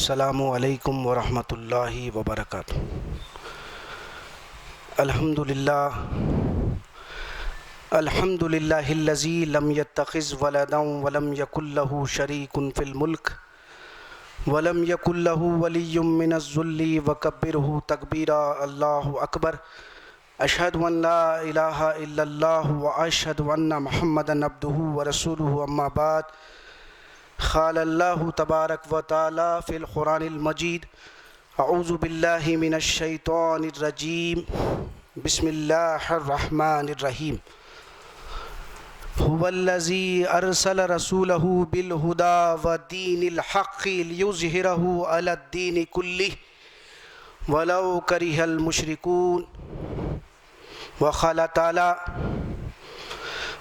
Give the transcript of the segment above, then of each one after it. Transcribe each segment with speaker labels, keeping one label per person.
Speaker 1: السلام علیکم ورحمۃ اللہ وبرکاتہ۔ الحمد للہ الذی لم یتخذ ولدا ولم یکن له شریک فی الملک ولم یکن له ولی من الذل وکبرہ تکبیرا۔ اللہ اکبر۔ اشہد ان لا الہ الا اللہ واشہد ان محمدا عبدہ ورسولہ، اما بعد۔ قال اللہ تبارک و تعالی فی القرآن المجید: اعوذ باللہ من الشیطان الرجیم، بسم اللہ الرحمن الرحیم۔ هو الذی ارسل رسولہ بالہدی ودین الحق لیظہرہ علی الدین کلہ ولو کرہ المشرکون۔ وقال تعالی: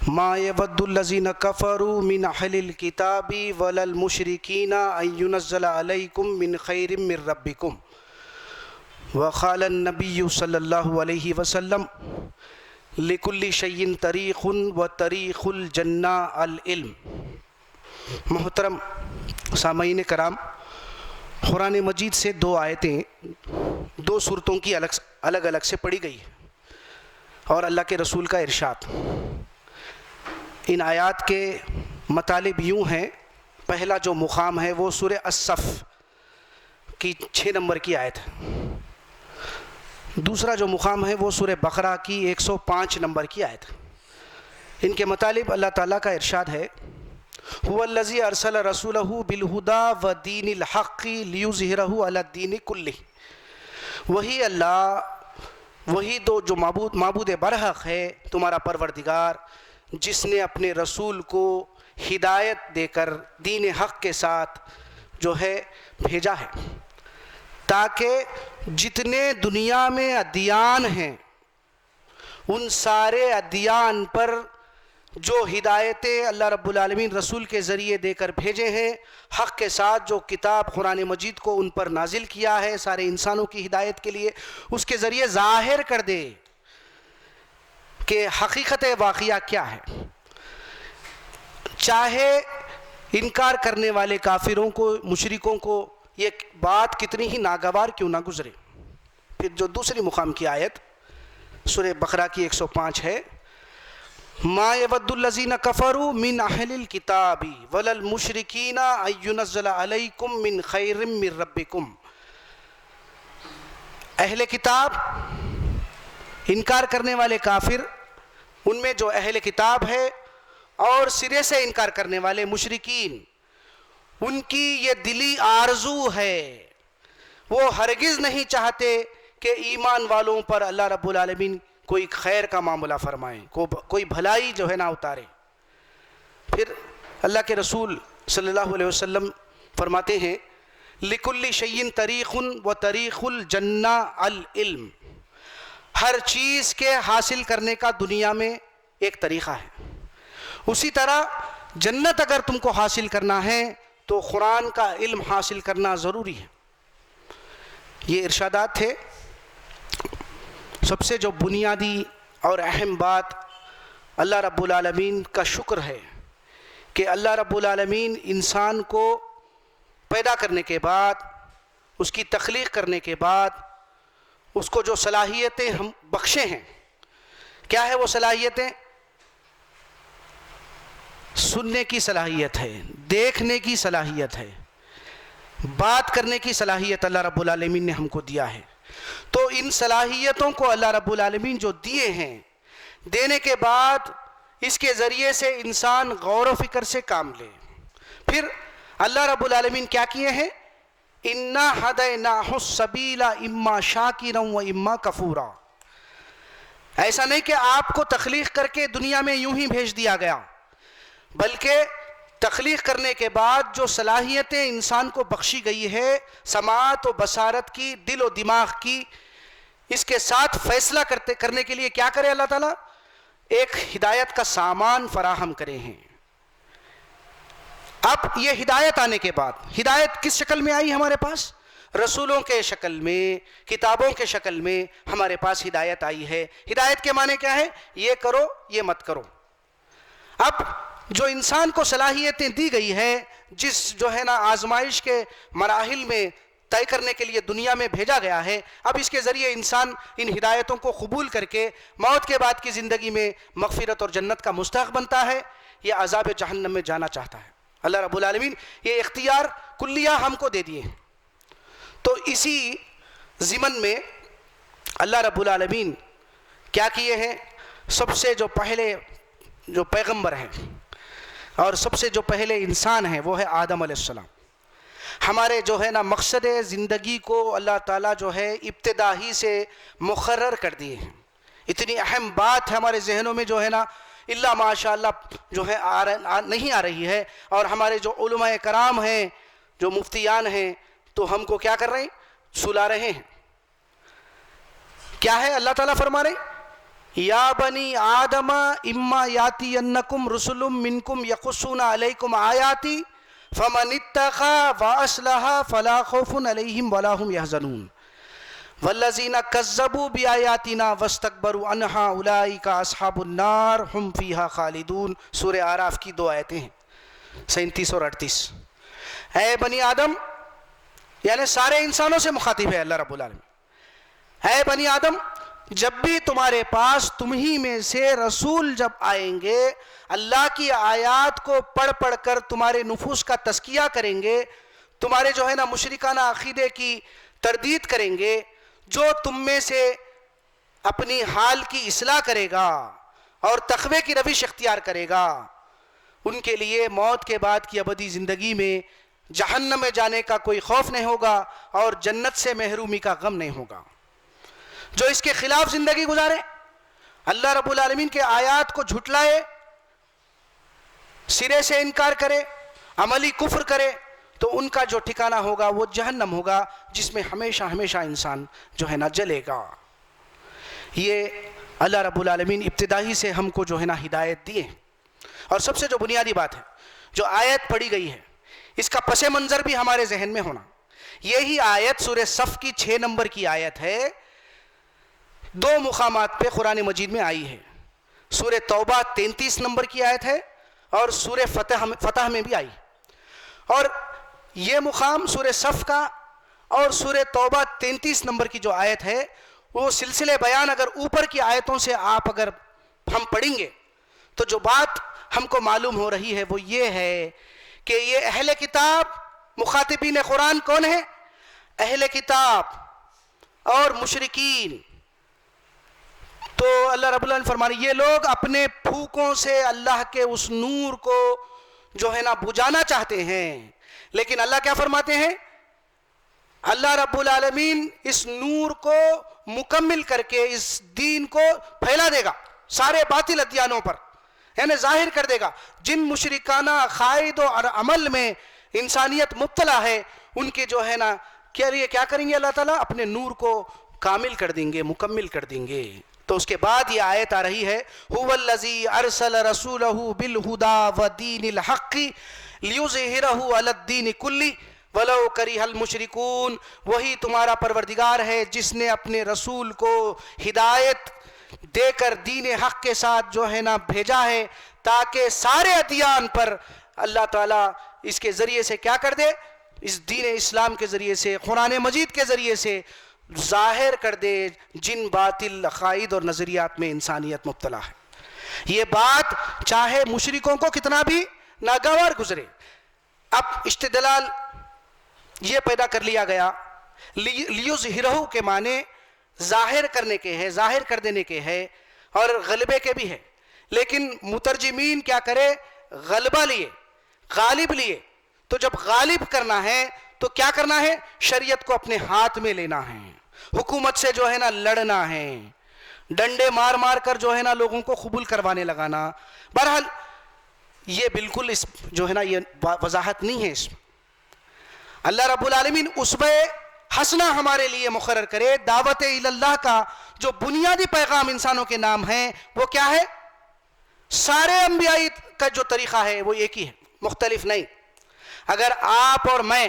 Speaker 1: ما یود الذین کفروا من اہل الکتاب ولا المشرکین ان ینزل علیکم من خیر من ربکم۔ وقال النبی صلی اللہ علیہ وسلم: لکل شیء طریق وطریق الجنہ العلم۔ محترم سامعین کرام، قرآن مجید سے دو آیتیں دو صورتوں کی الگ الگ سے پڑھی گئی اور اللہ کے رسول کا ارشاد۔ ان آیات کے مطالب یوں ہیں: پہلا جو مقام ہے وہ سورہ الصف کی 6 نمبر کی آیت ہے۔ دوسرا جو مقام ہے وہ سورہ بقرہ کی 105 نمبر کی آیت ہے۔ ان کے مطالب اللہ تعالیٰ کا ارشاد ہے: هو الذی ارسل رسولہ بالہدی ودین الحق لیظہرہ علی الدین کلہ۔ وہی اللہ، وہی جو معبود برحق ہے، تمہارا پروردگار، جس نے اپنے رسول کو ہدایت دے کر دین حق کے ساتھ جو ہے بھیجا ہے، تاکہ جتنے دنیا میں ادیان ہیں ان سارے ادیان پر جو ہدایتیں اللہ رب العالمین رسول کے ذریعے دے کر بھیجے ہیں، حق کے ساتھ جو کتاب قرآن مجید کو ان پر نازل کیا ہے سارے انسانوں کی ہدایت کے لیے، اس کے ذریعے ظاہر کر دے کہ حقیقت واقعہ کیا ہے، چاہے انکار کرنے والے کافروں کو، مشرکوں کو یہ بات کتنی ہی ناگوار کیوں نہ گزرے۔ پھر جو دوسری مقام کی آیت سورہ بقرہ کی 105 ہے: ما یود الذین کفروا من اہل الکتاب ولا المشرکین ان ینزل علیکم من خیر من ربکم۔ اہل کتاب، انکار کرنے والے کافر، ان میں جو اہل کتاب ہے اور سرے سے انکار کرنے والے مشرکین، ان کی یہ دلی آرزو ہے، وہ ہرگز نہیں چاہتے کہ ایمان والوں پر اللہ رب العالمین کوئی خیر کا معاملہ فرمائے، کوئی بھلائی جو ہے نہ اتارے۔ پھر اللہ کے رسول صلی اللہ علیہ وسلم فرماتے ہیں: لکل شیء طریق وطریق الجنہ العلم۔ ہر چیز کے حاصل کرنے کا دنیا میں ایک طریقہ ہے، اسی طرح جنت اگر تم کو حاصل کرنا ہے تو قرآن کا علم حاصل کرنا ضروری ہے۔ یہ ارشادات تھے۔ سب سے جو بنیادی اور اہم بات اللہ رب العالمین کا شکر ہے کہ اللہ رب العالمین انسان کو پیدا کرنے کے بعد، اس کی تخلیق کرنے کے بعد، اس کو جو صلاحیتیں ہم بخشے ہیں۔ کیا ہے وہ صلاحیتیں؟ سننے کی صلاحیت ہے، دیکھنے کی صلاحیت ہے، بات کرنے کی صلاحیت اللہ رب العالمین نے ہم کو دیا ہے۔ تو ان صلاحیتوں کو اللہ رب العالمین جو دیے ہیں، دینے کے بعد اس کے ذریعے سے انسان غور و فکر سے کام لے۔ پھر اللہ رب العالمین کیا کیے ہیں؟ اِنَّا هَدَيْنَاهُ السَّبِيلَ اِمَّا شَاكِرًا وَإِمَّا كَفُورًا۔ ایسا نہیں کہ آپ کو تخلیق کر کے دنیا میں یوں ہی بھیج دیا گیا، بلکہ تخلیق کرنے کے بعد جو صلاحیتیں انسان کو بخشی گئی ہے، سماعت و بصارت کی، دل و دماغ کی، اس کے ساتھ فیصلہ کرنے کے لیے کیا کرے اللہ تعالیٰ؟ ایک ہدایت کا سامان فراہم کرے ہیں۔ اب یہ ہدایت آنے کے بعد، ہدایت کس شکل میں آئی ہمارے پاس؟ رسولوں کے شکل میں، کتابوں کے شکل میں ہمارے پاس ہدایت آئی ہے۔ ہدایت کے معنی کیا ہے؟ یہ کرو، یہ مت کرو۔ اب جو انسان کو صلاحیتیں دی گئی ہے، جس جو ہے نا آزمائش کے مراحل میں طے کرنے کے لیے دنیا میں بھیجا گیا ہے، اب اس کے ذریعے انسان ان ہدایتوں کو قبول کر کے موت کے بعد کی زندگی میں مغفرت اور جنت کا مستحق بنتا ہے یا عذاب جہنم میں جانا چاہتا ہے۔ اللہ رب العالمین یہ اختیار کلیہ ہم کو دے دیے ہیں۔ تو اسی ضمن میں اللہ رب العالمین کیا کیے ہیں، سب سے جو پہلے جو پیغمبر ہیں اور سب سے جو پہلے انسان ہیں وہ ہے آدم علیہ السلام۔ ہمارے جو ہے نا مقصد زندگی کو اللہ تعالیٰ جو ہے ابتدا ہی سے مقرر کر دیے ہیں۔ اتنی اہم بات ہے ہمارے ذہنوں میں جو ہے نا اللہ ماشاء اللہ جو ہے نہیں آ رہی ہے، اور ہمارے جو علماء کرام ہیں، جو مفتیان ہیں، تو ہم کو کیا کر رہے ہیں، سلا رہے ہیں۔ کیا ہے اللہ تعالیٰ فرما رہے ہیں، یا بنی آدم اما یاتینکم رسل منکم یقصون علیکم آیاتی فمن اتقى واصلح فلا خوف علیہم ولا هم يحزنون والذین کذبوا بآیاتنا واستکبروا عنہا اولئک اصحاب النار هم فیہا خالدون۔ سورہ اعراف کی 2 آیتیں ہیں، 37 اور 38۔ اے بنی آدم، یعنی سارے انسانوں سے مخاطب ہے اللہ رب العالمین، اے بنی آدم، جب بھی تمہارے پاس تمہیں میں سے رسول جب آئیں گے، اللہ کی آیات کو پڑھ پڑھ کر تمہارے نفوس کا تزکیہ کریں گے، تمہارے جو ہے نا مشرکانہ عقیدے کی تردید کریں گے، جو تم میں سے اپنی حال کی اصلاح کرے گا اور تقوی کی روش اختیار کرے گا، ان کے لیے موت کے بعد کی ابدی زندگی میں جہنم میں جانے کا کوئی خوف نہیں ہوگا اور جنت سے محرومی کا غم نہیں ہوگا۔ جو اس کے خلاف زندگی گزارے، اللہ رب العالمین کے آیات کو جھٹلائے، سرے سے انکار کرے، عملی کفر کرے، تو ان کا جو ٹھکانہ ہوگا وہ جہنم ہوگا، جس میں ہمیشہ ہمیشہ انسان جو ہے نا جلے گا۔ یہ اللہ رب العالمین ابتدائی سے ہم کو جو ہے نا ہدایت دیے۔ اور سب سے جو بنیادی بات ہے، جو آیت پڑھی گئی ہے، اس کا پس منظر بھی ہمارے ذہن میں ہونا۔ یہی آیت سورہ صف کی 6 نمبر کی آیت ہے، 2 مقامات پہ قرآن مجید میں آئی ہے۔ سورہ توبہ 33 نمبر کی آیت ہے اور سورہ فتح میں بھی آئی۔ اور یہ مقام سورہ صف کا اور سورہ توبہ 33 نمبر کی جو آیت ہے، وہ سلسلے بیان اگر اوپر کی آیتوں سے اگر ہم پڑھیں گے تو جو بات ہم کو معلوم ہو رہی ہے وہ یہ ہے کہ یہ اہل کتاب، مخاطبین قرآن کون ہیں؟ اہل کتاب اور مشرکین۔ تو اللہ رب العالمین فرما رہے ہیں، یہ لوگ اپنے پھوکوں سے اللہ کے اس نور کو جو ہے نا بجھانا چاہتے ہیں، لیکن اللہ کیا فرماتے ہیں؟ اللہ رب العالمین اس نور کو مکمل کر کے اس دین کو پھیلا دے گا سارے باطل ادیانوں پر، یعنی ظاہر کر دے گا۔ جن مشرکانہ عقائد اور عمل میں انسانیت مبتلا ہے، ان کے جو ہے نا کیا کریں گے اللہ تعالیٰ؟ اپنے نور کو کامل کر دیں گے، مکمل کر دیں گے۔ تو اس کے بعد یہ آیت آ رہی ہے، هو الذی ارسل رسولہ بالہدی ودین الحق لیظہرہ علی الدین کلہ ولو کرہ المشرکون۔ وہی تمہارا پروردگار ہے جس نے اپنے رسول کو ہدایت دے کر دین حق کے ساتھ جو ہے نا بھیجا ہے، تاکہ سارے ادیان پر اللہ تعالیٰ اس کے ذریعے سے کیا کر دے؟ اس دین اسلام کے ذریعے سے، قرآن مجید کے ذریعے سے ظاہر کر دے جن باطل عقائد اور نظریات میں انسانیت مبتلا ہے۔ یہ بات چاہے مشرکوں کو کتنا بھی ناگوار گزرے۔ اب استدلال یہ پیدا کر لیا گیا، لیظہرہ کے معنی ظاہر کرنے کے ہے، ظاہر کر دینے کے ہے اور غلبے کے بھی ہے، لیکن مترجمین کیا کرے؟ غلبہ لیے، غالب لیے۔ تو جب غالب کرنا ہے تو کیا کرنا ہے؟ شریعت کو اپنے ہاتھ میں لینا ہے، حکومت سے جو ہے نا لڑنا ہے، ڈنڈے مار مار کر جو ہے نا لوگوں کو قبول کروانے لگانا۔ بہرحال یہ بالکل اس جو ہے نا یہ وضاحت نہیں ہے اس میں۔ اللہ رب العالمین اسوہ حسنہ ہمارے لیے مقرر کرے۔ دعوت اللہ کا جو بنیادی پیغام انسانوں کے نام ہے وہ کیا ہے؟ سارے انبیاء کا جو طریقہ ہے وہ ایک ہی ہے، مختلف نہیں۔ اگر آپ اور میں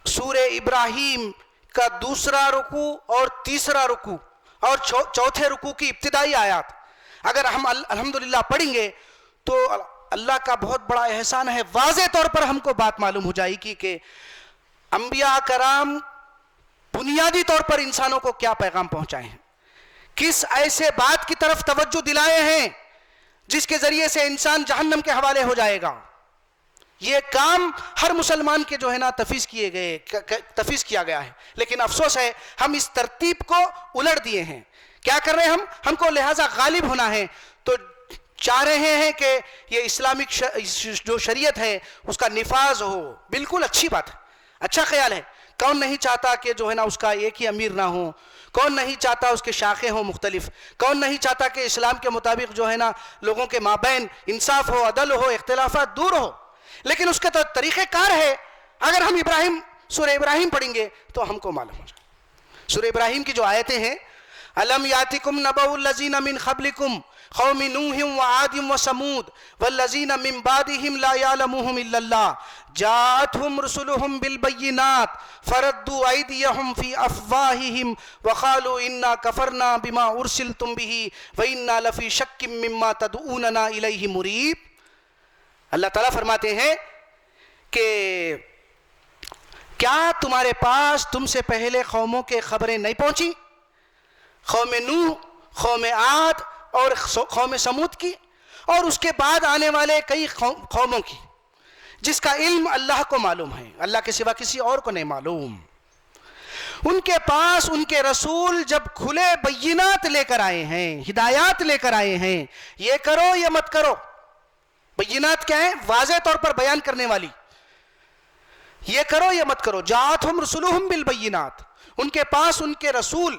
Speaker 1: سورہ ابراہیم کا 2 رکوع اور 3 رکوع اور 4 رکوع کی ابتدائی آیات اگر ہم الحمدللہ پڑھیں گے تو اللہ کا بہت بڑا احسان ہے، واضح طور پر ہم کو بات معلوم ہو جائے گی کہ انبیاء کرام بنیادی طور پر انسانوں کو کیا پیغام پہنچائے ہیں، کس ایسے بات کی طرف توجہ دلائے ہیں جس کے ذریعے سے انسان جہنم کے حوالے ہو جائے گا۔ یہ کام ہر مسلمان کے جو ہے نا تفویض کیا گیا ہے، لیکن افسوس ہے ہم اس ترتیب کو الٹ دیے ہیں۔ کیا کر رہے ہیں ہم کو لہٰذا غالب ہونا ہے، تو چاہ رہے ہیں کہ یہ اسلامک جو شریعت ہے اس کا نفاذ ہو۔ بالکل اچھی بات ہے، اچھا خیال ہے، کون نہیں چاہتا کہ جو ہے نا اس کا ایک ہی امیر نہ ہو، کون نہیں چاہتا اس کے شاخیں ہوں مختلف، کون نہیں چاہتا کہ اسلام کے مطابق جو ہے نا لوگوں کے مابین انصاف ہو، عدل ہو، اختلافات دور ہو، لیکن اس کا تو طریقہ کار ہے۔ اگر ہم سورہ ابراہیم پڑھیں گے تو ہم کو معلوم ہو جائے۔ سورہ ابراہیم کی جو آیتیں ہیں، الم یاتکم نبأ الذین من قبلکم قوم نوح وعاد وثمود والذین من بعدهم لا یعلمهم الا اللہ جاءتهم رسلهم بالبینات فردوا ایدیہم فی افواہہم وقالوا انا کفرنا بما ارسلتم به وانا لفی شک مما تدعوننا الیہ مریب۔ اللہ تعالیٰ فرماتے ہیں کہ کیا تمہارے پاس تم سے پہلے قوموں کے خبریں نہیں پہنچی، قوم نوح، قوم عاد اور قوم سمود کی، اور اس کے بعد آنے والے کئی قوموں کی، جس کا علم اللہ کو معلوم ہے، اللہ کے سوا کسی اور کو نہیں معلوم۔ ان کے پاس ان کے رسول جب کھلے بینات لے کر آئے ہیں، ہدایات لے کر آئے ہیں، یہ کرو یہ مت کرو۔ بینات کیا ہیں؟ واضح طور پر بیان کرنے والی، یہ کرو یہ مت کرو۔ جاءتہم رسلہم بالبینات، ان کے پاس ان کے رسول،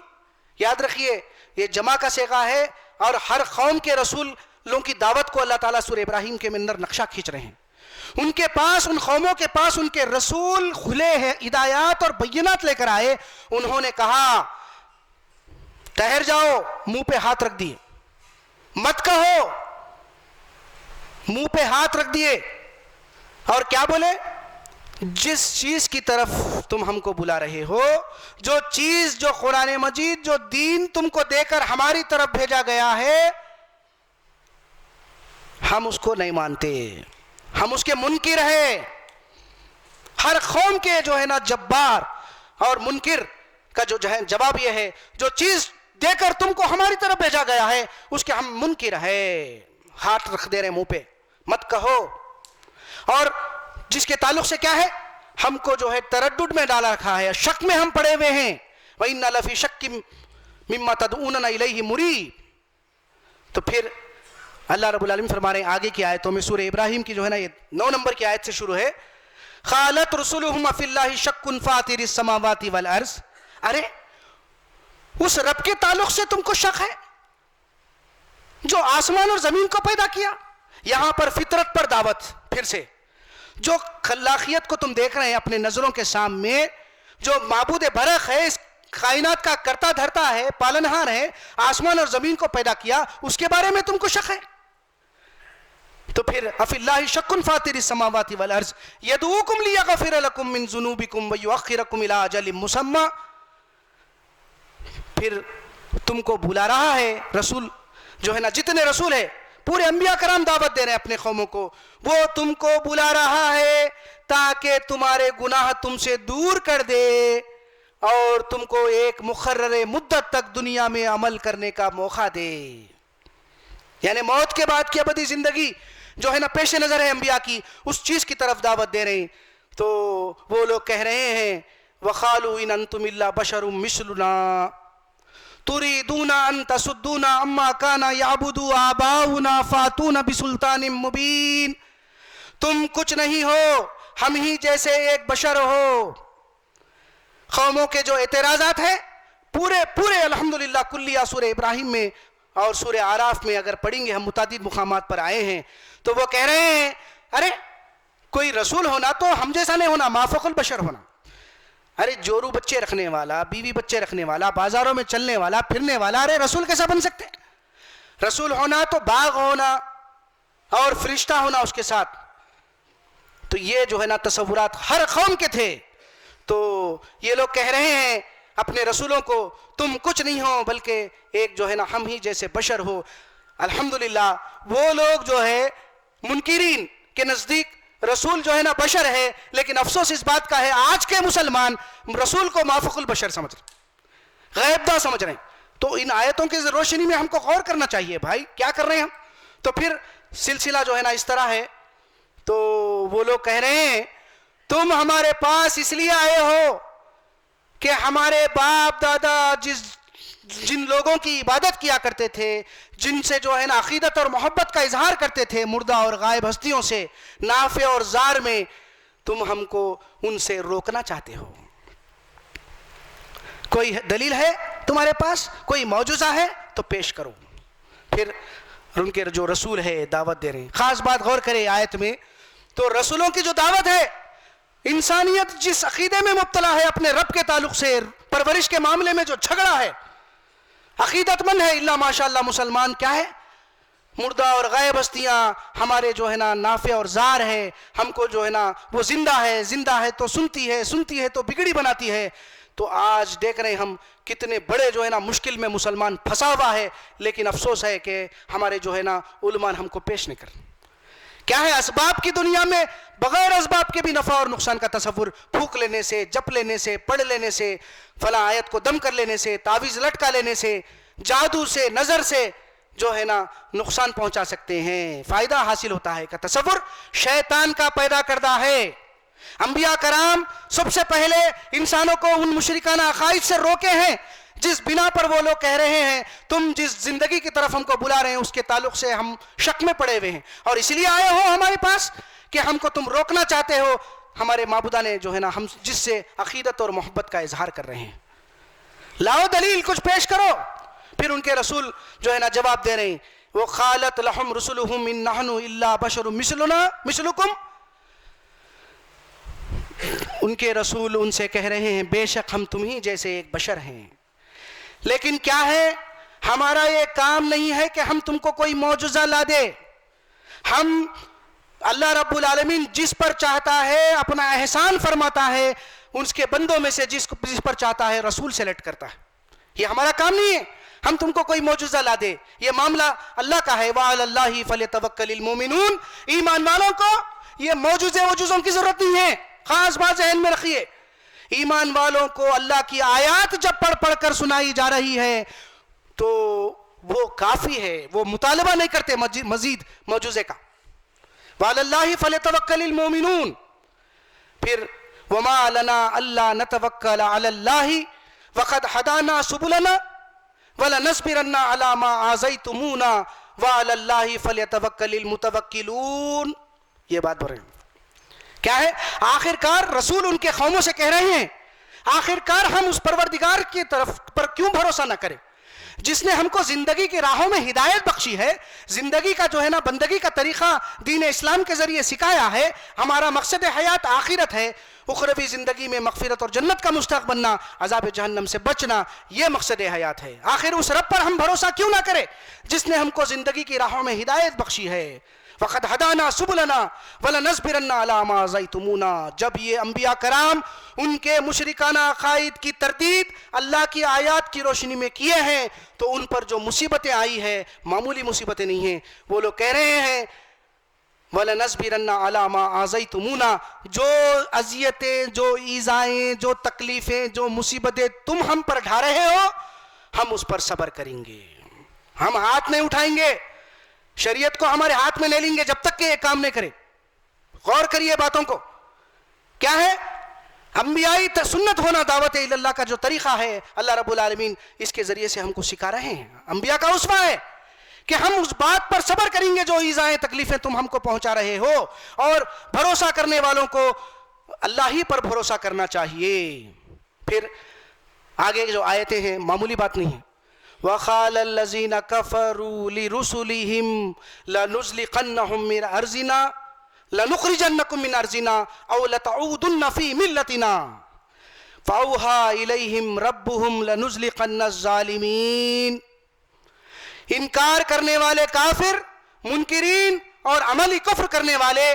Speaker 1: یاد رکھیے یہ جمع کا صیغہ ہے، اور ہر قوم کے رسولوں کی دعوت کو اللہ تعالیٰ سورہ ابراہیم کے اندر نقشہ کھینچ رہے ہیں۔ ان کے پاس، ان قوموں کے پاس ان کے رسول کھلے ہیں، ہدایات اور بینات لے کر آئے، انہوں نے کہا ٹھہر جاؤ، منہ پہ ہاتھ رکھ دیے، مت کہو، منہ پہ ہاتھ رکھ دیے، اور کیا بولے؟ جس چیز کی طرف تم ہم کو بلا رہے ہو، جو چیز، جو قرآن مجید، جو دین تم کو دے کر ہماری طرف بھیجا گیا ہے، ہم اس کو نہیں مانتے، ہم اس کے منکر ہیں۔ ہر قوم کے جو ہے نا جبار اور منکر کا جو ہے جواب یہ ہے، جو چیز دے کر تم کو ہماری طرف بھیجا گیا ہے اس کے ہم منکر ہے۔ ہاتھ رکھ دے رہے منہ پہ، مت کہو۔ اور جس کے تعلق سے کیا ہے، ہم کو جو ہے تردد میں ڈالا رکھا ہے، شک میں ہم پڑے ہوئے ہیں۔ وَإِنَّا لَفِي شَكٍّ مِّمَّا تَدْعُونَنَا إِلَيْهِ مُرِيبٍ۔ تو پھر اللہ رب العالمین فرما رہے ہیں آگے کی آیتوں میں، سورہ ابراہیم کی جو ہے نا یہ 9 نمبر کی آیت سے شروع ہے، قالت رسلهم فی اللہ شک فاطر السماوات والارض۔ ارے اس رب کے تعلق سے تم کو شک ہے جو آسمان اور زمین کو پیدا کیا؟ یہاں پر فطرت پر دعوت، پھر سے جو خلاقیت کو تم دیکھ رہے ہیں اپنے نظروں کے سامنے، جو معبود برق ہے، اس کائنات کا کرتا دھرتا ہے، پالنہار ہے، آسمان اور زمین کو پیدا کیا، اس کے بارے میں تم کو شک ہے؟ تو پھر افی اللہ شک فاطر السماوات والارض یدعوکم لیغفر لکم من ذنوبکم ویؤخرکم الی اجل مسمی۔ پھر تم کو بلا رہا ہے رسول جو ہے نا، جتنے رسول ہے پورے انبیاء کرام دعوت دے رہے ہیں اپنے قوموں کو، وہ تم کو بلا رہا ہے تاکہ تمہارے گناہ تم سے دور کر دے اور تم کو ایک مقرر مدت تک دنیا میں عمل کرنے کا موقع دے۔ یعنی موت کے بعد کی ابدی زندگی جو ہے نا پیش نظر ہے انبیاء کی، اس چیز کی طرف دعوت دے رہے ہیں۔ تو وہ لوگ کہہ رہے ہیں وَقَالُوا إِنْ أَنْتُمْ إِلَّا بَشَرٌ مِثْلُنَا تُرِيدُونَ أَن تَصُدُّونَا عَمَّا كَانَ يَعْبُدُ آبَاؤُنَا فَأْتُونَ بِسُلْطَانٍ مُبِينٍ۔ تم کچھ نہیں ہو، ہم ہی جیسے ایک بشر ہو۔ قوموں کے جو اعتراضات ہیں پورے الحمدللہ کلیہ سورہ ابراہیم میں اور سورہ اعراف میں اگر پڑھیں گے، ہم متعدد مقامات پر آئے ہیں، تو وہ کہہ رہے ہیں ارے کوئی رسول ہونا تو ہم جیسا نہیں ہونا، ما فوق البشر ہونا۔ ارے جورو بچے رکھنے والا، بیوی بچے رکھنے والا، بازاروں میں چلنے والا، پھرنے والا، ارے رسول کیسا بن سکتے؟ رسول ہونا تو باغ ہونا اور فرشتہ ہونا اس کے ساتھ۔ تو یہ جو ہے نا تصورات ہر قوم کے تھے۔ تو یہ لوگ کہہ رہے ہیں اپنے رسولوں کو تم کچھ نہیں ہو بلکہ ایک جو ہے نا ہم ہی جیسے بشر ہو۔ الحمدللہ وہ لوگ جو ہے منکرین کے نزدیک رسول جو ہے نا بشر ہے، لیکن افسوس اس بات کا ہے آج کے مسلمان رسول کو مافوق البشر سمجھ رہے ہیں، غیب داں سمجھ رہے ہیں۔ تو ان آیتوں کی روشنی میں ہم کو غور کرنا چاہیے بھائی کیا کر رہے ہیں ہم۔ تو پھر سلسلہ جو ہے نا اس طرح ہے، تو وہ لوگ کہہ رہے ہیں تم ہمارے پاس اس لیے آئے ہو کہ ہمارے باپ دادا جن لوگوں کی عبادت کیا کرتے تھے، جن سے جو ہے نا عقیدت اور محبت کا اظہار کرتے تھے مردہ اور غائب ہستیوں سے، نافع اور ضار میں، تم ہم کو ان سے روکنا چاہتے ہو۔ کوئی دلیل ہے تمہارے پاس؟ کوئی معجزہ ہے تو پیش کرو۔ پھر ان کے جو رسول ہے دعوت دے رہے ہیں۔ خاص بات غور کرے آیت میں، تو رسولوں کی جو دعوت ہے، انسانیت جس عقیدے میں مبتلا ہے اپنے رب کے تعلق سے، پرورش کے معاملے میں جو جھگڑا ہے، عقیدت مند ہے الا ماشاءاللہ مسلمان کیا ہے، مردہ اور غائب ہستیاں ہمارے جو ہے نا نافع اور ضار ہے، ہم کو جو ہے نا وہ زندہ ہے تو سنتی ہے تو بگڑی بناتی ہے۔ تو آج دیکھ رہے ہیں ہم کتنے بڑے جو ہے نا مشکل میں مسلمان پھنسا ہوا ہے، لیکن افسوس ہے کہ ہمارے جو ہے نا علماء ہم کو پیش نہیں کر۔ کیا ہے اسباب کی دنیا میں بغیر اسباب کے بھی نفع اور نقصان کا تصور، پھونک لینے سے، جپ لینے سے، پڑھ لینے سے، فلاں آیت کو دم کر لینے سے، تعویذ لٹکا لینے سے، جادو سے، نظر سے جو ہے نا نقصان پہنچا سکتے ہیں، فائدہ حاصل ہوتا ہے کا تصور شیطان کا پیدا کردہ ہے۔ انبیاء کرام سب سے پہلے انسانوں کو ان مشرکانہ عقائد سے روکے ہیں جس بنا پر وہ لوگ کہہ رہے ہیں تم جس زندگی کی طرف ہم کو بلا رہے ہیں اس کے تعلق سے ہم شک میں پڑے ہوئے ہیں، اور اس لیے آئے ہو ہمارے پاس کہ ہم کو تم روکنا چاہتے ہو ہمارے معبودہ نے جو ہے نا ہم جس سے عقیدت اور محبت کا اظہار کر رہے ہیں۔ لاؤ دلیل، کچھ پیش کرو۔ پھر ان کے رسول جو ہے نا جواب دے رہے ہیں، وہ قالت لهم رسلهم ان نحن الا بشر مثلكم، ان کے رسول ان سے کہہ رہے ہیں بے شک ہم تم ہی جیسے ایک بشر ہیں، لیکن کیا ہے ہمارا یہ کام نہیں ہے کہ ہم تم کو کوئی معجزہ لا دے، ہم اللہ رب العالمین جس پر چاہتا ہے اپنا احسان فرماتا ہے، اس کے بندوں میں سے جس پر چاہتا ہے رسول سلیکٹ کرتا ہے، یہ ہمارا کام نہیں ہے ہم تم کو کوئی معجزہ لا دے، یہ معاملہ اللہ کا ہے۔ وَعَلَى اللَّهِ فَلْيَتَوَكَّلِ الْمُؤْمِنُونَ، ایمان والوں کو یہ معجزوں کی ضرورت نہیں ہے، خاص بات ذہن میں رکھیے، ایمان والوں کو اللہ کی آیات جب پڑھ کر سنائی جا رہی ہے تو وہ کافی ہے، وہ مطالبہ نہیں کرتے مزید معجزے کا۔ وَعَلَى اللَّهِ فَلْيَتَوَكَّلِ الْمُؤْمِنُونَ، پھر وَمَا لَنَا أَلَّا نَتَوَكَّلَ عَلَى اللَّهِ وَقَدْ هَدَانَا سُبُلَنَا وَلَنَصْبِرَنَّ عَلَى مَا آذَيْتُمُونَا وَعَلَى اللَّهِ فَلْيَتَوَكَّلِ الْمُتَوَكِّلُونَ۔ یہ بات بول رہے ہیں کیا ہے، آخر کار رسول ان کے قوموں سے کہہ رہے ہیں آخر کار ہم اس پروردگار کی طرف پر کیوں بھروسہ نہ کریں جس نے ہم کو زندگی کی راہوں میں ہدایت بخشی ہے، زندگی کا جو ہے نا بندگی کا طریقہ دین اسلام کے ذریعے سکھایا ہے، ہمارا مقصد حیات آخرت ہے، اخروی زندگی میں مغفرت اور جنت کا مستحق بننا، عذاب جہنم سے بچنا، یہ مقصد حیات ہے۔ آخر اس رب پر ہم بھروسہ کیوں نہ کریں جس نے ہم کو زندگی کی راہوں میں ہدایت بخشی ہے۔ وَقَدْ هَدَانَا سُبُلَنَا وَلَنَصْبِرَنَّ عَلَى مَا آذَيْتُمُونَا، جب یہ انبیاء کرام ان کے مشرکانہ عقائد کی تردید اللہ کی آیات کی روشنی میں کیے ہیں تو ان پر جو مصیبتیں آئی ہیں معمولی مصیبتیں نہیں ہیں، وہ لوگ کہہ رہے ہیں وَلَنَصْبِرَنَّ عَلَى مَا آذَيْتُمُونَا، جو اذیتیں، جو ایذائیں، جو تکلیفیں، جو مصیبتیں تم ہم پر ڈھا رہے ہو ہم اس پر صبر کریں گے، ہم ہاتھ نہیں اٹھائیں گے، شریعت کو ہمارے ہاتھ میں لے لیں گے جب تک کہ یہ کام نہیں کرے۔ غور کریے باتوں کو، کیا ہے انبیائی سنت ہونا، دعوت اللہ کا جو طریقہ ہے اللہ رب العالمین اس کے ذریعے سے ہم کو سکھا رہے ہیں، انبیاء کا اسوہ ہے کہ ہم اس بات پر صبر کریں گے جو ایذائیں تکلیفیں تم ہم کو پہنچا رہے ہو، اور بھروسہ کرنے والوں کو اللہ ہی پر بھروسہ کرنا چاہیے۔ پھر آگے جو آیتیں ہیں معمولی بات نہیں ہے، وَقَالَ الَّذِينَ كَفَرُوا لِرُسُلِهِمْ لَنُزْلِقَنَّهُمْ مِنْ أَرْضِنَا لَنُخْرِجَنَّكُمْ مِنْ أَرْضِنَا أَوْ لَتَعُودُنَّ فِي مِلَّتِنَا فَأَوْحَى إِلَيْهِمْ رَبُّهُمْ لَنُزْلِقَنَّ الظَّالِمِينَ۔ انکار کرنے والے کافر، منکرین اور عملی کفر کرنے والے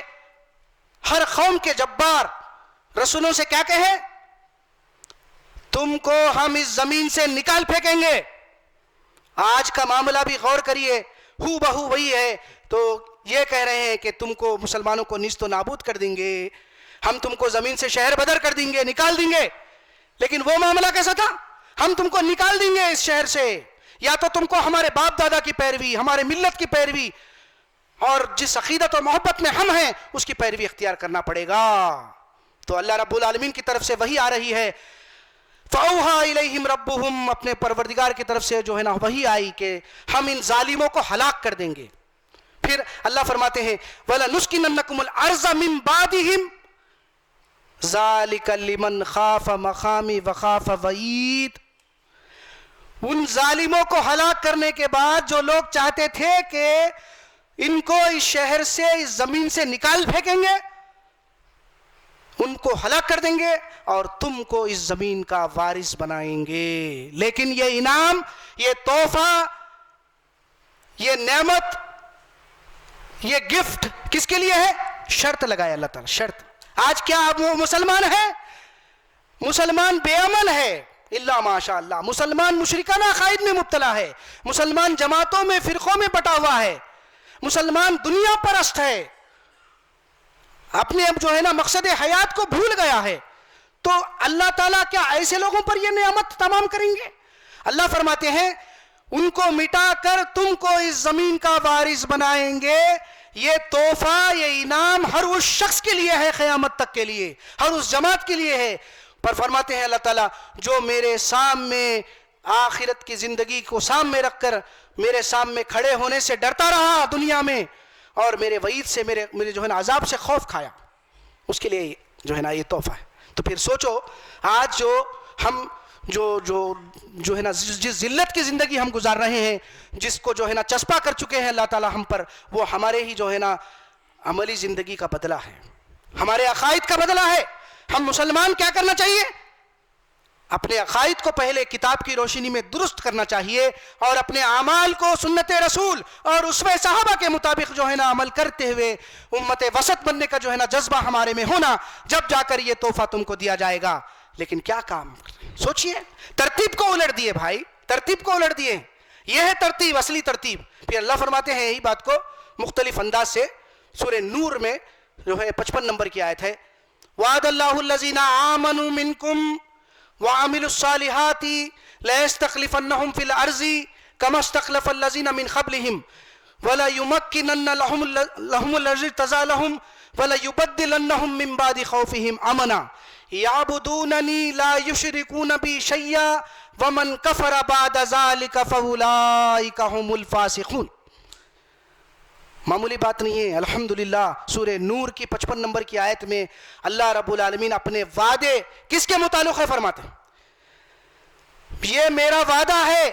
Speaker 1: ہر قوم کے جبار رسولوں سے کیا کہے، تم کو ہم اس زمین سے نکال پھینکیں گے۔ آج کا معاملہ بھی غور کریے، ہو بہو وہی ہے۔ تو یہ کہہ رہے ہیں کہ تم کو مسلمانوں کو نیست و نابود کر دیں گے، ہم تم کو زمین سے شہر بدر کر دیں گے، نکال دیں گے. لیکن وہ معاملہ کیسا تھا؟ ہم تم کو نکال دیں گے اس شہر سے، یا تو تم کو ہمارے باپ دادا کی پیروی، ہمارے ملت کی پیروی اور جس عقیدت اور محبت میں ہم ہیں اس کی پیروی اختیار کرنا پڑے گا. تو اللہ رب العالمین کی طرف سے وحی آ رہی ہے. فَأَوْحَىٰ إِلَيْهِمْ رَبُّهُمْ، اپنے پروردگار کی طرف سے جو ہے نا وحی آئی کہ ہم ان ظالموں کو ہلاک کر دیں گے. پھر اللہ فرماتے ہیں وَلَنُسْكِنَنَّكُمُ الْأَرْضَ مِن بَعْدِهِمْ ذَلِكَ لِمَنْ خَافَ مَقَامِي وَخَافَ وَعِيدِ. ان ظالموں کو ہلاک کرنے کے بعد جو لوگ چاہتے تھے کہ ان کو اس شہر سے، اس زمین سے نکال پھینکیں گے، ان کو ہلاک کر دیں گے اور تم کو اس زمین کا وارث بنائیں گے. لیکن یہ انعام، یہ تحفہ، یہ نعمت، یہ گفٹ کس کے لیے ہے؟ شرط لگایا اللہ تعالیٰ، شرط. آج کیا وہ مسلمان ہے؟ مسلمان بے عمل ہے الا ماشاء اللہ. مسلمان مشرکانہ عقائد میں مبتلا ہے، مسلمان جماعتوں میں، فرقوں میں بٹا ہوا ہے، مسلمان دنیا پرست ہے، اپنے اب جو ہے نا مقصد حیات کو بھول گیا ہے. تو اللہ تعالیٰ کیا ایسے لوگوں پر یہ نعمت تمام کریں گے؟ اللہ فرماتے ہیں ان کو مٹا کر تم کو اس زمین کا وارث بنائیں گے. یہ تحفہ، یہ انعام ہر اس شخص کے لیے ہے، قیامت تک کے لیے، ہر اس جماعت کے لیے ہے. پر فرماتے ہیں اللہ تعالیٰ جو میرے سامنے آخرت کی زندگی کو سامنے رکھ کر میرے سامنے کھڑے ہونے سے ڈرتا رہا دنیا میں اور میرے وعید سے، میرے جو ہے نا عذاب سے خوف کھایا، اس کے لیے جو ہے نا یہ تحفہ ہے. تو پھر سوچو آج جو ہم جو ہے نا جس ذلت کی زندگی ہم گزار رہے ہیں، جس کو جو ہے نا چسپا کر چکے ہیں اللہ تعالیٰ ہم پر، وہ ہمارے ہی جو ہے نا عملی زندگی کا بدلہ ہے، ہمارے عقائد کا بدلہ ہے. ہم مسلمان کیا کرنا چاہیے؟ اپنے عقائد کو پہلے کتاب کی روشنی میں درست کرنا چاہیے اور اپنے اعمال کو سنت رسول اور اسوہ صحابہ کے مطابق جو ہے نا عمل کرتے ہوئے امت وسط بننے کا جو ہے نا جذبہ ہمارے میں ہونا، جب جا کر یہ تحفہ تم کو دیا جائے گا. لیکن کیا کام سوچئے، ترتیب کو الٹ دیے بھائی، ترتیب کو الٹ دیے. یہ ہے ترتیب، اصلی ترتیب. پھر اللہ فرماتے ہیں یہی بات کو مختلف انداز سے سورہ نور میں جو ہے 55 نمبر کی آیت ہے وعد اللہ الذین آمنوا منکم وعملوا الصالحات ليستخلفنهم في الارض كما استخلف الذين من قبلهم ولا يمكنن لهم الذي ارتضى لهم ولا يبدلنهم من بعد خوفهم امنا يعبدونني لا يشركون بي شيئا ومن كفر بعد ذلك فاولئك هم الفاسقون. معمولی بات نہیں ہے. الحمدللہ سورہ نور کی 55 نمبر کی آیت میں اللہ رب العالمین اپنے وعدے کس کے متعلق ہے فرماتے ہیں یہ میرا وعدہ ہے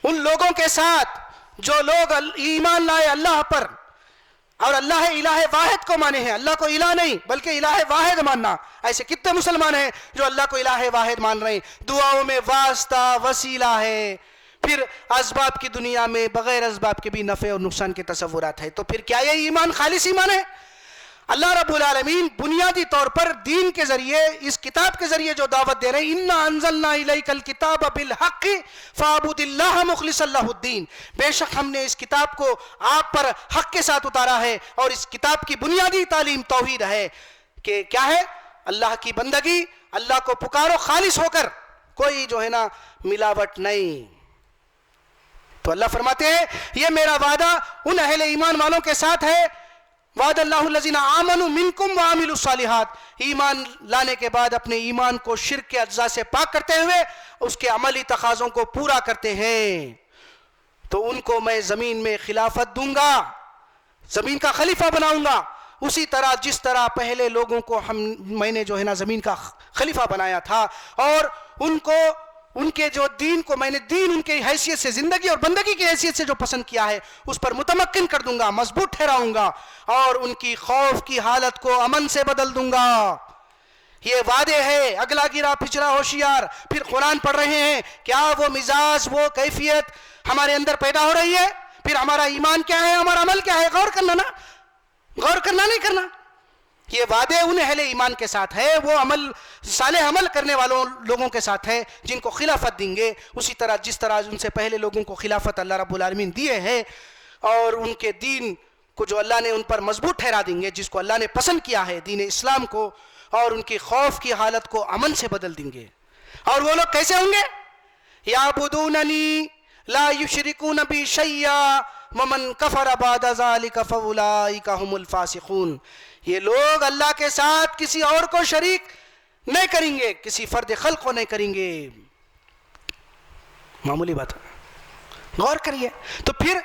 Speaker 1: ان لوگوں کے ساتھ جو لوگ ایمان لائے اللہ پر اور اللہ الہ واحد کو مانے ہیں. اللہ کو الہ نہیں بلکہ الہ واحد ماننا. ایسے کتنے مسلمان ہیں جو اللہ کو الہ واحد مان رہے ہیں؟ دعاؤں میں واسطہ، وسیلہ ہے، پھر اسباب کی دنیا میں بغیر اسباب کے بھی نفع اور نقصان کے تصورات ہے. تو پھر کیا یہ ایمان خالص ایمان ہے؟ اللہ رب العالمین بنیادی طور پر دین کے ذریعے، اس کتاب کے ذریعے جو دعوت دے رہے ہیں اِنَّا أَنزَلْنَا إِلَيْكَ الْكِتَابَ بِالْحَقِّ فَاعْبُدِ اللَّهَ مُخْلِصًا لَهُ الدِّينَ. بے شک ہم نے اس کتاب کو آپ پر حق کے ساتھ اتارا ہے اور اس کتاب کی بنیادی تعلیم توحید ہے کہ کیا ہے؟ اللہ کی بندگی، اللہ کو پکارو خالص ہو کر، کوئی جو ہے نا ملاوٹ نہیں. تو اللہ فرماتے ہیں یہ میرا وعدہ ان اہل ایمان والوں کے ساتھ ہے. وعد اللہ الذین آمنوا منکم وعملوا الصالحات. ایمان لانے کے بعد اپنے ایمان کو شرک کے اجزاء سے پاک کرتے ہوئے اس کے عملی تقاضوں کو پورا کرتے ہیں تو ان کو میں زمین میں خلافت دوں گا، زمین کا خلیفہ بناؤں گا. اسی طرح جس طرح پہلے لوگوں کو میں نے جو ہے نا زمین کا خلیفہ بنایا تھا اور ان کو ان کے جو دین کو میں نے دین ان کے حیثیت سے، زندگی اور بندگی کی حیثیت سے جو پسند کیا ہے اس پر متمکن کر دوں گا، مضبوط ٹھہراؤں گا اور ان کی خوف کی حالت کو امن سے بدل دوں گا. یہ وعدے ہے. اگلا گرا پچھلا ہوشیار. پھر قرآن پڑھ رہے ہیں، کیا وہ مزاج، وہ کیفیت ہمارے اندر پیدا ہو رہی ہے؟ پھر ہمارا ایمان کیا ہے، ہمارا عمل کیا ہے؟ غور کرنا نا، غور کرنا نہیں کرنا. یہ وعدے ان اہل ایمان کے ساتھ ہے، وہ عمل صالح عمل کرنے والوں لوگوں کے ساتھ ہے جن کو خلافت دیں گے. اسی طرح جس طرح ان سے پہلے لوگوں کو خلافت اللہ رب العالمین دیے ہیں اور ان کے دین کو جو اللہ نے ان پر مضبوط ٹھہرا دیں گے، جس کو اللہ نے پسند کیا ہے دین اسلام کو، اور ان کی خوف کی حالت کو امن سے بدل دیں گے۔ اور وہ لوگ کیسے ہوں گے؟ یعبدوننی لا یشرکون بی شیئا ومن کفر بعد ذلک فاولئک هم الفاسقون۔ یہ لوگ اللہ کے ساتھ کسی اور کو شریک نہیں کریں گے، کسی فرد خلق کو نہیں کریں گے۔ معمولی بات ہے، غور کریے۔ تو پھر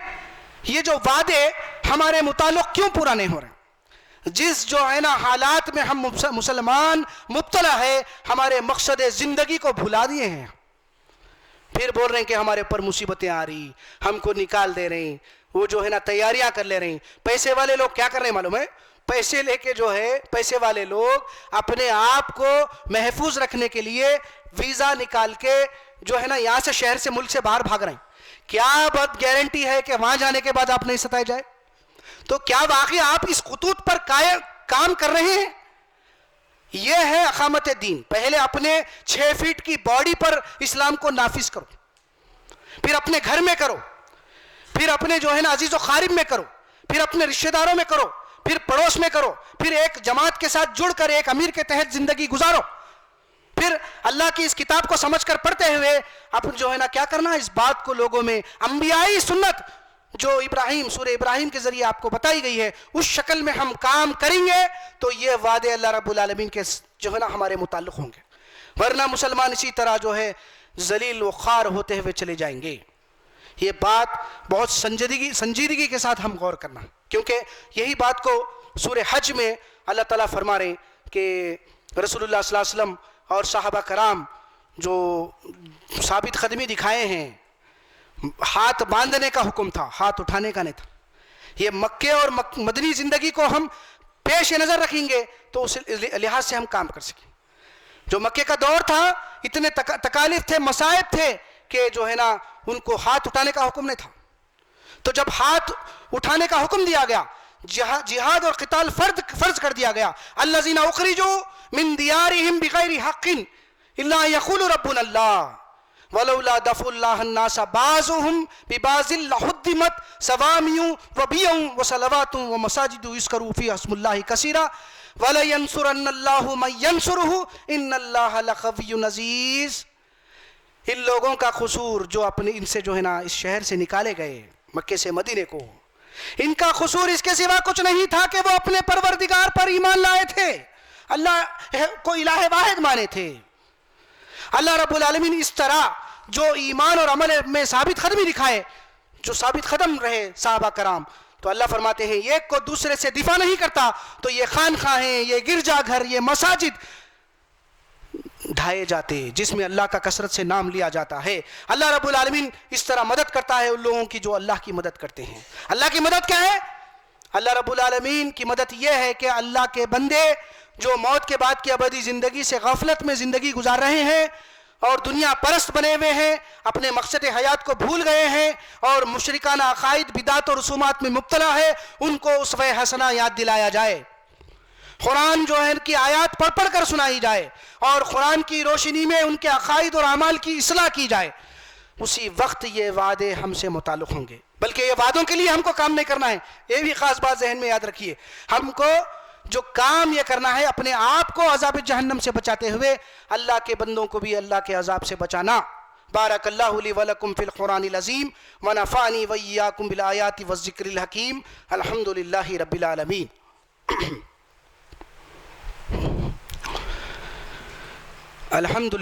Speaker 1: یہ جو وعدے ہمارے متعلق کیوں پورا نہیں ہو رہے؟ جس جو ہے نا حالات میں ہم مسلمان مبتلا ہے، ہمارے مقصد زندگی کو بھلا دیے ہیں، پھر بول رہے ہیں کہ ہمارے پر مصیبتیں آ رہی، ہم کو نکال دے رہے ہیں، وہ جو ہے نا تیاریاں کر لے رہے ہیں۔ پیسے والے لوگ کیا کر رہے ہیں معلوم ہے؟ پیسے لے کے جو ہے پیسے والے لوگ اپنے آپ کو محفوظ رکھنے کے لیے ویزا نکال کے جو ہے نا یہاں سے شہر سے ملک سے باہر بھاگ رہے ہیں۔ کیا بات گارنٹی ہے کہ وہاں جانے کے بعد آپ نہیں ستائے جائے؟ تو کیا واقعی آپ اس خطوط پر کام کر رہے ہیں؟ یہ ہے اقامت دین۔ پہلے اپنے 6 فٹ کی باڈی پر اسلام کو نافذ کرو، پھر اپنے گھر میں کرو، پھر اپنے جو ہے نا عزیز و خارب میں کرو، پھر اپنے رشتہ داروں میں کرو، پھر پڑوس میں کرو، پھر ایک جماعت کے ساتھ جڑ کر ایک امیر کے تحت زندگی گزارو، پھر اللہ کی اس کتاب کو سمجھ کر پڑھتے ہوئے اب جو ہے نا کیا کرنا ہے؟ اس بات کو لوگوں میں انبیائی سنت جو سورہ ابراہیم کے ذریعے آپ کو بتائی گئی ہے، اس شکل میں ہم کام کریں گے تو یہ وعدے اللہ رب العالمین کے جو ہے نا ہمارے متعلق ہوں گے، ورنہ مسلمان اسی طرح جو ہے ذلیل و خوار ہوتے ہوئے چلے جائیں گے۔ یہ بات بہت سنجیدگی کے ساتھ ہم غور کرنا، کیونکہ یہی بات کو سورہ حج میں اللہ تعالیٰ فرما رہے ہیں کہ رسول اللہ صلی اللہ علیہ وسلم اور صحابہ کرام جو ثابت قدمی دکھائے ہیں، ہاتھ باندھنے کا حکم تھا، ہاتھ اٹھانے کا نہیں تھا۔ یہ مکے اور مدنی زندگی کو ہم پیش نظر رکھیں گے تو اس لحاظ سے ہم کام کر سکیں۔ جو مکے کا دور تھا، اتنے تکالیف تھے، مصائب تھے کہ جو ہے نا ان کو ہاتھ اٹھانے کا حکم نہیں تھا۔ تو جب ہاتھ اٹھانے کا حکم دیا گیا، جہاد اور قتال فرض کر دیا گیا، الذین اخرجوا من دیارہم بغیر حق الا یقولوا ربنا اللہ ولولا دفع اللہ الناس بعضهم ببعض لہدمت صوامع وبیع وصلوات ومساجد یذکر فیہا اسم اللہ کثیرا ولینصرن اللہ من ینصرہ ان اللہ لقوی عزیز۔ ان لوگوں کا قصور جو ان سے جو ہے نا اس شہر سے نکالے گئے مکے سے مدینے کو، ان کا قصور اس کے سوا کچھ نہیں تھا کہ وہ اپنے پروردگار پر ایمان لائے تھے، اللہ کو الہ واحد مانے تھے۔ اللہ رب العالمین اس طرح جو ایمان اور عمل میں ثابت قدمی دکھائے، جو ثابت قدم رہے صحابہ کرام، تو اللہ فرماتے ہیں ایک کو دوسرے سے دفاع نہیں کرتا تو یہ خانقاہیں، یہ گرجا گھر، یہ مساجد ڈھائے جاتے جس میں اللہ کا کثرت سے نام لیا جاتا ہے۔ اللہ رب العالمین اس طرح مدد کرتا ہے ان لوگوں کی جو اللہ کی مدد کرتے ہیں۔ اللہ کی مدد کیا ہے؟ اللہ رب العالمین کی مدد یہ ہے کہ اللہ کے بندے جو موت کے بعد کی ابدی زندگی سے غفلت میں زندگی گزار رہے ہیں اور دنیا پرست بنے ہوئے ہیں، اپنے مقصد حیات کو بھول گئے ہیں اور مشرکانہ عقائد، بدعت اور رسومات میں مبتلا ہے، ان کو اسوہ حسنہ یاد دلایا جائے، قرآن جو ہے ان کی آیات پڑھ پڑھ کر سنائی جائے اور قرآن کی روشنی میں ان کے عقائد اور اعمال کی اصلاح کی جائے۔ اسی وقت یہ وعدے ہم سے متعلق ہوں گے، بلکہ یہ وعدوں کے لیے ہم کو کام نہیں کرنا ہے، یہ بھی خاص بات ذہن میں یاد رکھیے۔ ہم کو جو کام یہ کرنا ہے اپنے آپ کو عذاب جہنم سے بچاتے ہوئے اللہ کے بندوں کو بھی اللہ کے عذاب سے بچانا۔ بارک اللہ لی ولکم فی القرآن العظیم ونفعنی وایاکم بالآیات والذکر الحکیم۔ الحمد للہ رب العالمین۔ الحمد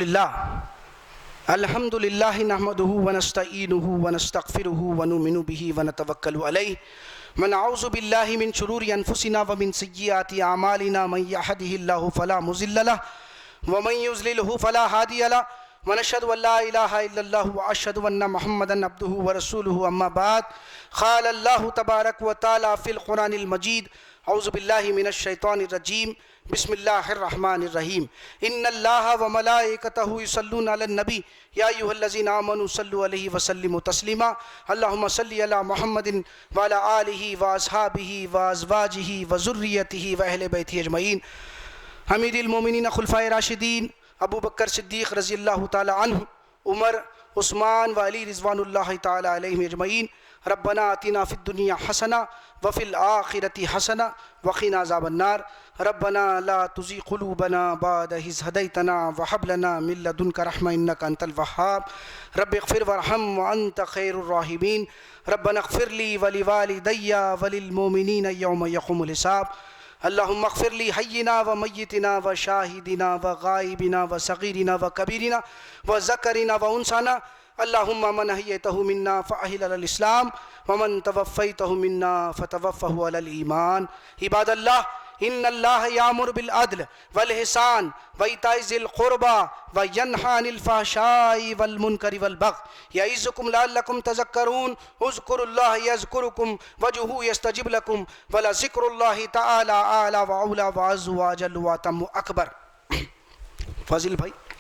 Speaker 1: للہ نحمده ونستعینه ونستغفره ونؤمن به ونتوکل علیہ ونعوذ باللہ من شرور انفسنا ومن سیئات اعمالنا من یهده اللہ فلا مضل له ومن یضلله فلا هادی له ونشهد ان لا الہ الا اللہ واشهد ان محمدا عبده ورسوله اما بعد قال اللہ تبارک وتعالی فی القرآن المجید اعوذ باللہ من الشیطان الرجیم بسم اللہ الرحمن الرحیم ان اللہ وملائکتہ یصلون علی النبی یا ایھا الذین آمنوا صلوا علیہ وسلموا تسلیما اللہم صلی علی محمد وعلی آلہ واصحابہ وازواجہ وذریتہ واہل بیتہ اجمعین۔ امیر المومنین خلفائے راشدین ابو بکر صدیق رضی اللہ تعالی عنہ عمر، عثمان و علی رضوان اللہ تعالی علیہم اجمعین۔ ربنا آتنا فی الدنیا حسنہ وفی الآخرۃ حسنہ وقنا عذاب النار۔ ربنا لا تزغ قلوبنا بعد إذ هديتنا وهب لنا من لدنك رحمة إنك أنت الوهاب۔ رب اغفر وارحم وأنت خير الراحمين۔ ربنا اغفر لي ولوالدي وللمؤمنين يوم يقوم الحساب۔ اللهم اغفر لي حينا وميتنا وشاهدنا وغائبنا وصغيرنا وكبيرنا وذكرنا وأنثانا، اللهم من أحييته منا فأحيه على الإسلام ومن توفيته منا فتوفه على الإيمان۔ عباد الله، إن الله يأمر بالعدل والإحسان وإيتاء ذي القربى وينهى عن الفحشاء والمنكر والبغي يعظكم لعلكم تذكرون۔ اذكروا الله يذكركم وادعوه يستجب لكم ولذكر الله تعالى أعلى وأولى وأعز وأجل وأتم أكبر۔ فاضل بھائی،